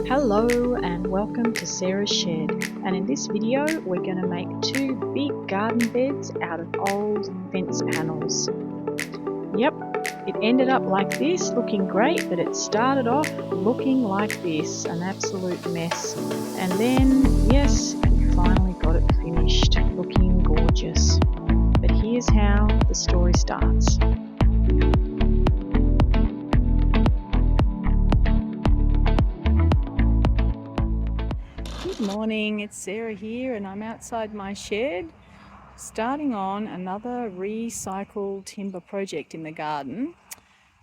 Hello and welcome to Sarah's Shed, and in this video we're going to make two big garden beds out of old fence panels. Yep, it ended up like this, looking great, but it started off looking like this, an absolute mess. And then, yes, we finally got it finished, looking gorgeous. But here's how the story starts. Good morning, it's Sarah here and I'm outside my shed starting on another recycled timber project in the garden.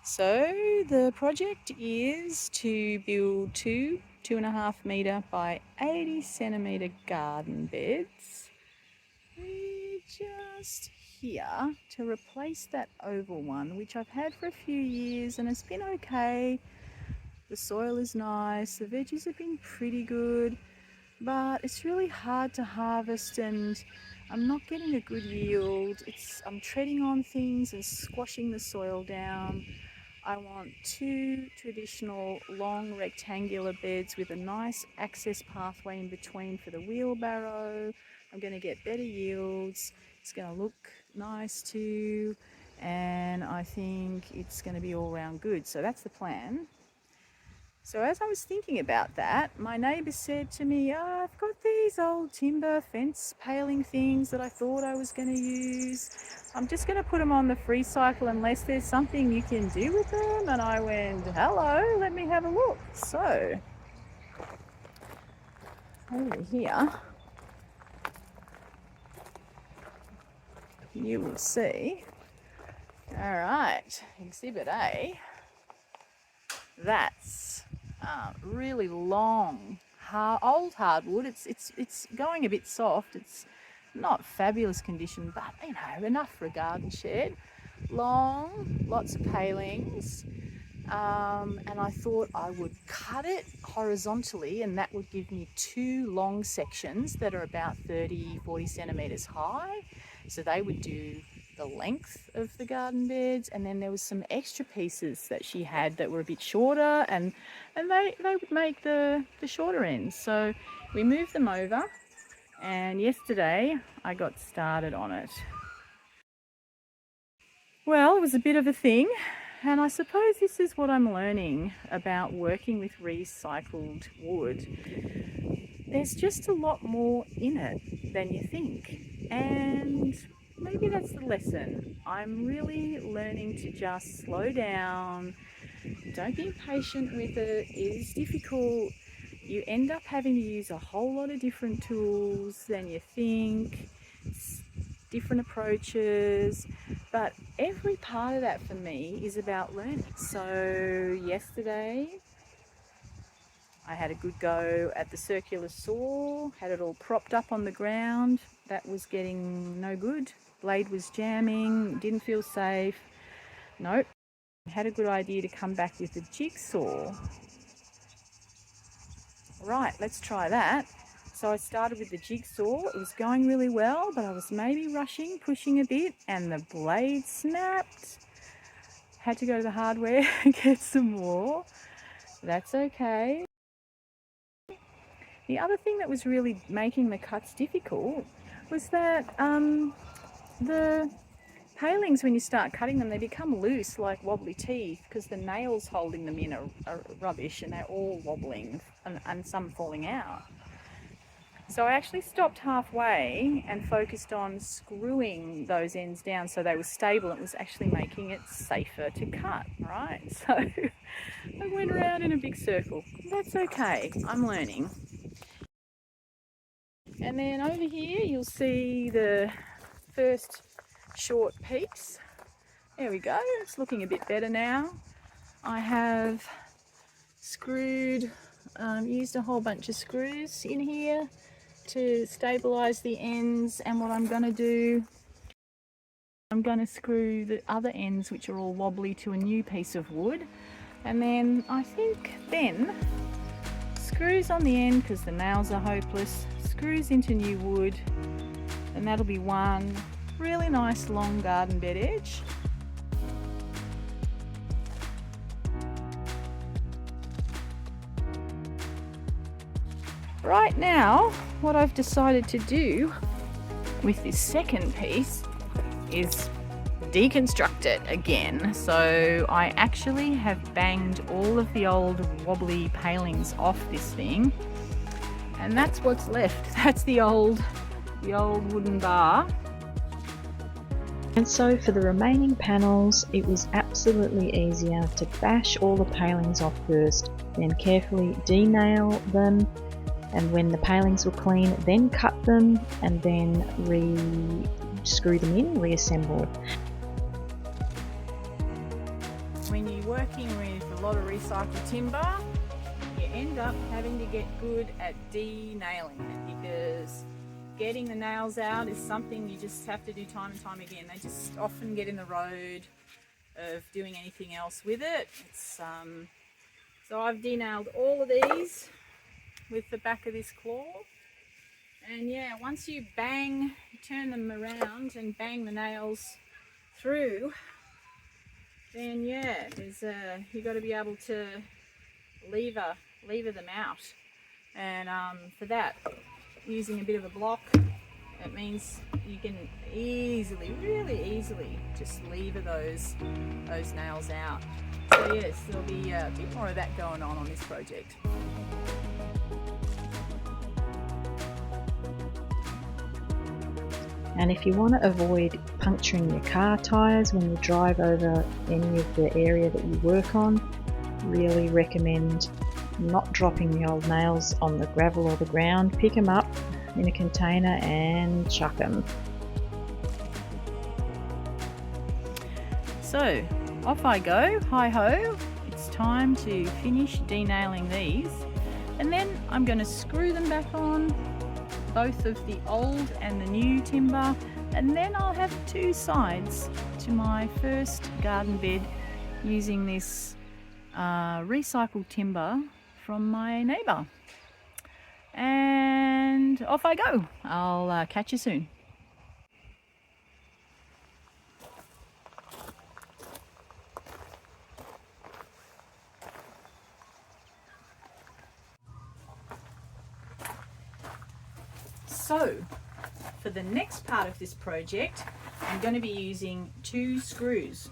So the project is to build two 2.5 metre by 80 centimetre garden beds. We're just here to replace that oval one, which I've had for a few years and it's been okay. The soil is nice, the veggies have been pretty good, but it's really hard to harvest and I'm not getting a good yield. I'm treading on things and squashing the soil down. I want two traditional long rectangular beds with a nice access pathway in between for the wheelbarrow. I'm going to get better yields. It's going to look nice too, and I think it's going to be all round good. So that's the plan. So as I was thinking about that, my neighbour said to me, I've got these old timber fence paling things that I thought I was going to use. I'm just going to put them on the free cycle unless there's something you can do with them. And I went, hello, let me have a look. So over here, you will see, all right, Exhibit A, that's really long, old hardwood. It's going a bit soft. It's not fabulous condition, but you know, enough for a garden shed. Long, lots of palings, and I thought I would cut it horizontally, and that would give me two long sections that are about 30-40 centimeters high. So they would do the length of the garden beds, and then there was some extra pieces that she had that were a bit shorter, and they would make the shorter ends. So we moved them over, and yesterday I got started on it. Well, it was a bit of a thing, and I suppose this is what I'm learning about working with recycled wood. There's just a lot more in it than you think, and maybe that's the lesson. I'm really learning to just slow down. Don't be impatient with it. It is difficult. You end up having to use a whole lot of different tools than you think, different approaches, but every part of that for me is about learning. So yesterday I had a good go at the circular saw, had it all propped up on the ground. That was getting no good. Blade was jamming, didn't feel safe. Nope. I had a good idea to come back with the jigsaw. Right, let's try that. So I started with the jigsaw. It was going really well, but I was maybe rushing, pushing a bit, and the blade snapped. Had to go to the hardware and get some more. That's okay. The other thing that was really making the cuts difficult was that the palings, when you start cutting them, they become loose like wobbly teeth because the nails holding them in are rubbish and they're all wobbling and some falling out. So I actually stopped halfway and focused on screwing those ends down so they were stable. It was actually making it safer to cut, right? So I went around in a big circle. That's okay, I'm learning. And then over here you'll see the first short piece. There we go, it's looking a bit better now. I have used a whole bunch of screws in here to stabilize the ends, and what I'm going to do, I'm going to screw the other ends, which are all wobbly, to a new piece of wood, and then I think screws on the end because the nails are hopeless, screws into new wood, and that'll be one really nice long garden bed edge. Right now, what I've decided to do with this second piece is deconstruct it again. So I actually have banged all of the old wobbly palings off this thing, and that's what's left. That's the old wooden bar. And so for the remaining panels, it was absolutely easier to bash all the palings off first, then carefully de-nail them, and when the palings were clean, then cut them and then screw them in, reassemble. When you're working with a lot of recycled timber, you end up having to get good at de-nailing it, because getting the nails out is something you just have to do time and time again. They just often get in the road of doing anything else with it. So I've de-nailed all of these with the back of this claw, and yeah, once you turn them around and bang the nails through, then yeah, you've got to be able to lever them out, and for that, using a bit of a block, it means you can really easily just lever those nails out. So yes, there'll be a bit more of that going on this project. And if you want to avoid puncturing your car tyres when you drive over any of the area that you work on, really recommend not dropping the old nails on the gravel or the ground. Pick them up in a container and chuck them. So off I go, hi ho, it's time to finish denailing these, and then I'm going to screw them back on, both of the old and the new timber, and then I'll have two sides to my first garden bed using this recycled timber from my neighbour. And off I go. I'll catch you soon. So for the next part of this project, I'm going to be using 2 screws.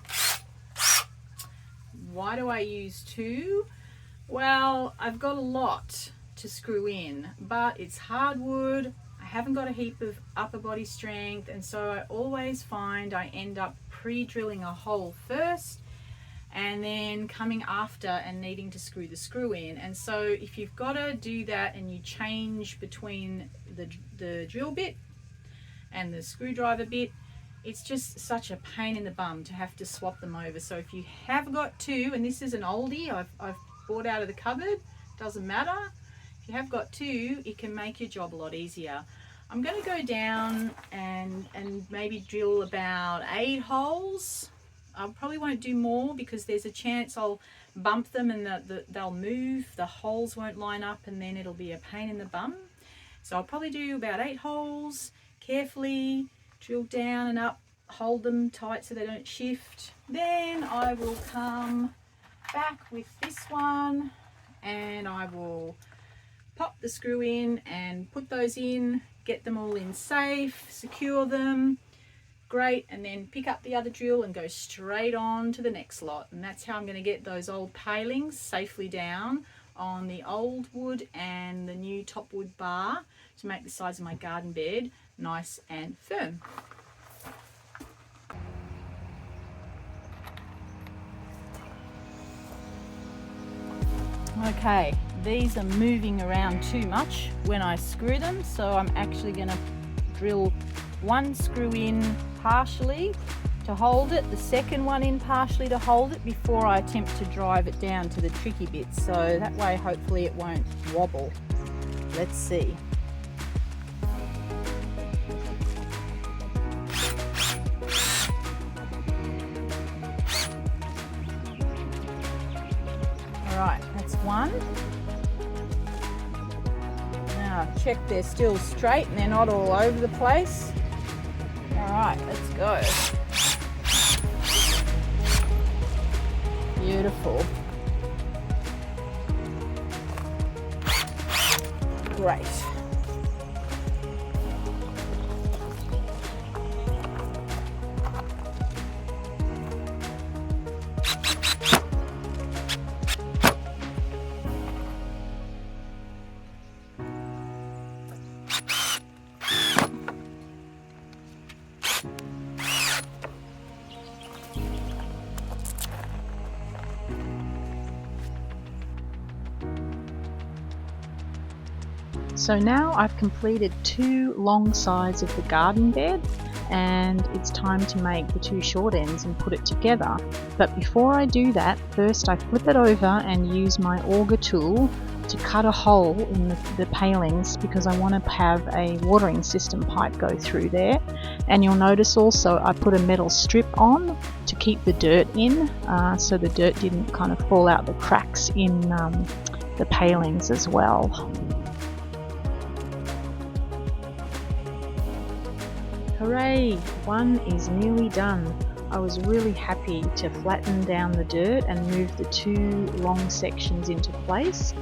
Why do I use 2? Well, I've got a lot to screw in, but it's hardwood. I haven't got a heap of upper body strength, and so I always find I end up pre-drilling a hole first and then coming after and needing to screw the screw in. And so if you've got to do that and you change between the drill bit and the screwdriver bit, it's just such a pain in the bum to have to swap them over. So if you have got 2, and this is an oldie I've bought out of the cupboard, doesn't matter. If you have got 2, it can make your job a lot easier. I'm going to go down and maybe drill about 8 holes. I probably won't do more because there's a chance I'll bump them and they'll move, the holes won't line up, and then it'll be a pain in the bum. So I'll probably do about 8 holes, carefully drill down and up, hold them tight so they don't shift. Then I will come back with this one and I will pop the screw in and put those in, get them all in safe, secure them. Great, and then pick up the other drill and go straight on to the next lot. And that's how I'm going to get those old palings safely down on the old wood and the new top wood bar to make the sides of my garden bed nice and firm. Okay, these are moving around too much when I screw them, so I'm actually going to drill one screw in partially to hold it, the second one in partially to hold it before I attempt to drive it down to the tricky bits, so that way hopefully it won't wobble. Let's see. Alright, that's one. Now check they're still straight and they're not all over the place. Alright, let's go. Beautiful. Great. So now I've completed 2 long sides of the garden bed, and it's time to make the 2 short ends and put it together. But before I do that, first I flip it over and use my auger tool to cut a hole in the palings, because I want to have a watering system pipe go through there. And you'll notice also I put a metal strip on to keep the dirt in, so the dirt didn't kind of fall out the cracks in the palings as well. Hooray! One is nearly done. I was really happy to flatten down the dirt and move the 2 long sections into place.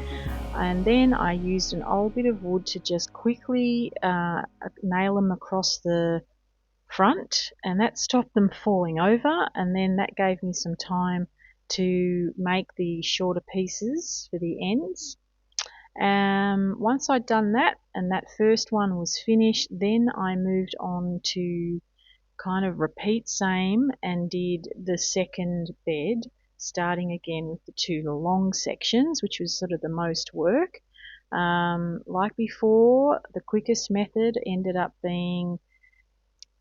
And then I used an old bit of wood to just quickly nail them across the front, and that stopped them falling over, and then that gave me some time to make the shorter pieces for the ends. Once I'd done that and that first one was finished, then I moved on to kind of repeat same and did the second bed, starting again with the 2 long sections, which was sort of the most work. Like before, the quickest method ended up being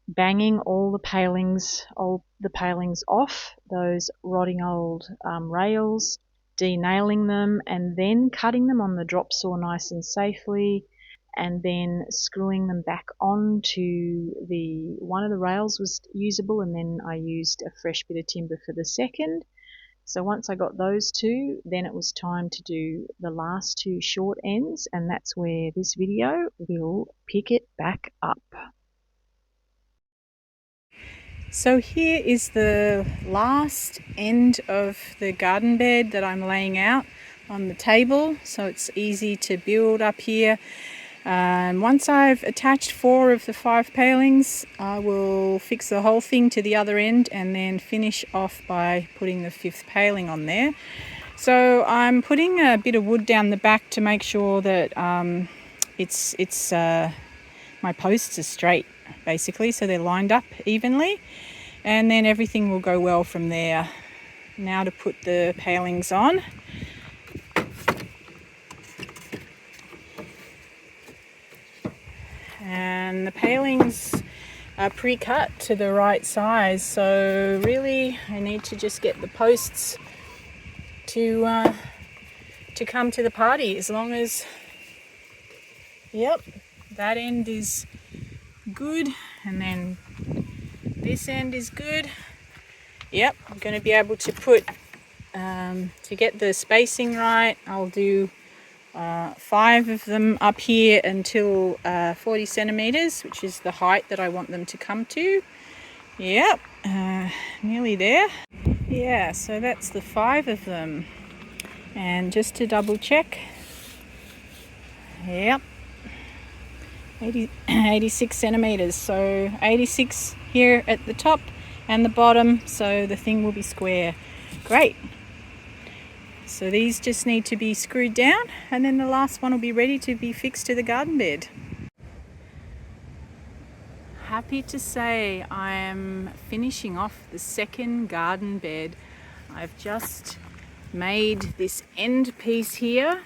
banging all the palings off those rotting old rails, denailing them, and then cutting them on the drop saw nice and safely, and then screwing them back onto one of the rails was usable, and then I used a fresh bit of timber for the second. So once I got those 2, then it was time to do the last 2 short ends, and that's where this video will pick it back up. So here is the last end of the garden bed that I'm laying out on the table, so it's easy to build up here. Once I've attached 4 of the 5 palings, I will fix the whole thing to the other end and then finish off by putting the 5th paling on there. So I'm putting a bit of wood down the back to make sure that my posts are straight, basically, so they're lined up evenly, and then everything will go well from there. Now to put the palings on. And the palings are pre-cut to the right size, so really I need to just get the posts to come to the party. As long as, yep, that end is good, and then this end is good. Yep, I'm going to be able to put, to get the spacing right, I'll do 5 of them up here until 40 centimeters, which is the height that I want them to come to. Yep, nearly there. Yeah, so that's the 5 of them. And just to double check, yep, 86 centimeters. So 86 here at the top and the bottom, so the thing will be square. Great. So these just need to be screwed down, and then the last one will be ready to be fixed to the garden bed. Happy to say I am finishing off the second garden bed. I've just made this end piece here.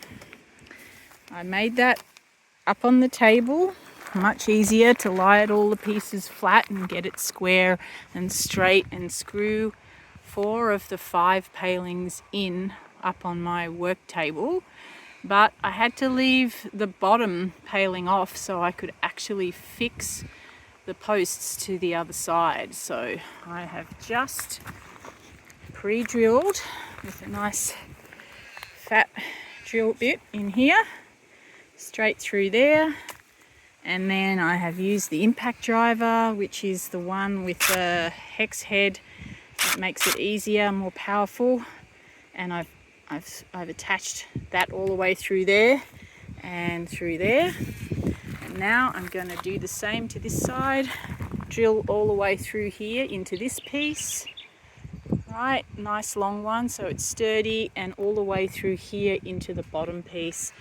I made that up on the table. Much easier to lie it all the pieces flat and get it square and straight, and screw 4 of the 5 palings in up on my work table. But I had to leave the bottom paling off so I could actually fix the posts to the other side. So I have just pre-drilled with a nice fat drill bit in here, straight through there. And then I have used the impact driver, which is the one with the hex head that makes it easier, more powerful. And I've attached that all the way through there. and through there. And now I'm going to do the same to this side. Drill all the way through here into this piece. Right, nice long one so it's sturdy, and all the way through here into the bottom piece.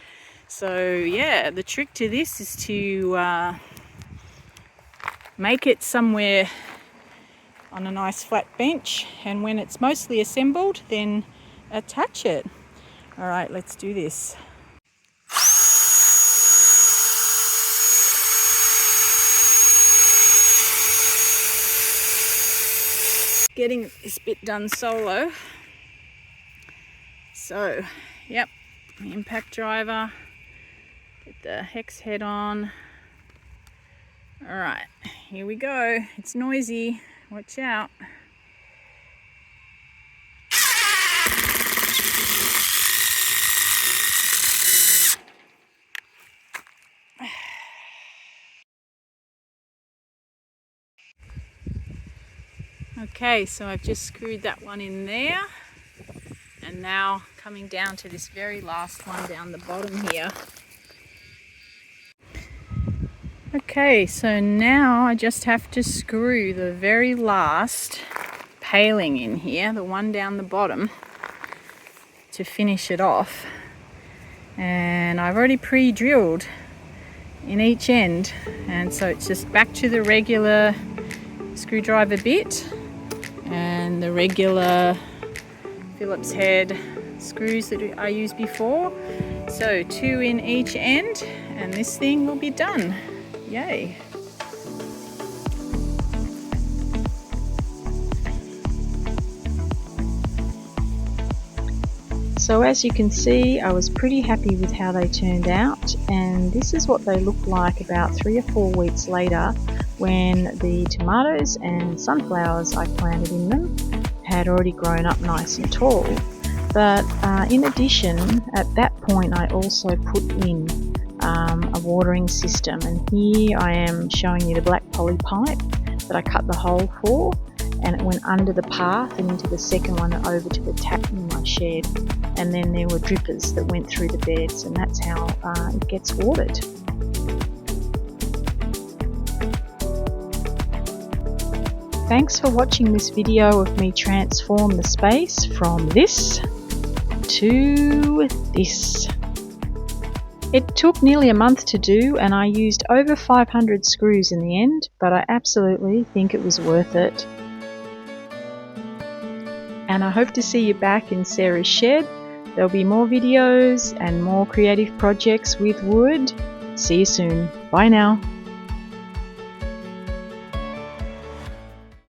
So yeah, the trick to this is to make it somewhere on a nice flat bench, and when it's mostly assembled, then attach it. All right, let's do this. Getting this bit done solo. So, yep, the impact driver, get the hex head on. All right, here we go. It's noisy, watch out. Okay, so I've just screwed that one in there, and now coming down to this very last one down the bottom here. Okay, so now I just have to screw the very last paling in here, the one down the bottom, to finish it off. And I've already pre-drilled in each end, and so it's just back to the regular screwdriver bit and the regular Phillips head screws that I used before. So 2 in each end, and this thing will be done. Yay! So as you can see, I was pretty happy with how they turned out, and this is what they look like about 3 or 4 weeks later, when the tomatoes and sunflowers I planted in them had already grown up nice and tall. But in addition, at that point I also put in a watering system, and here I am showing you the black poly pipe that I cut the hole for, and it went under the path and into the second one and over to the tap in my shed. And then there were drippers that went through the beds, and that's how it gets watered. Thanks for watching this video of me transform the space from this to this. It took nearly a month to do, and I used over 500 screws in the end, but I absolutely think it was worth it. And I hope to see you back in Sarah's shed. There'll be more videos and more creative projects with wood. See you soon. Bye now.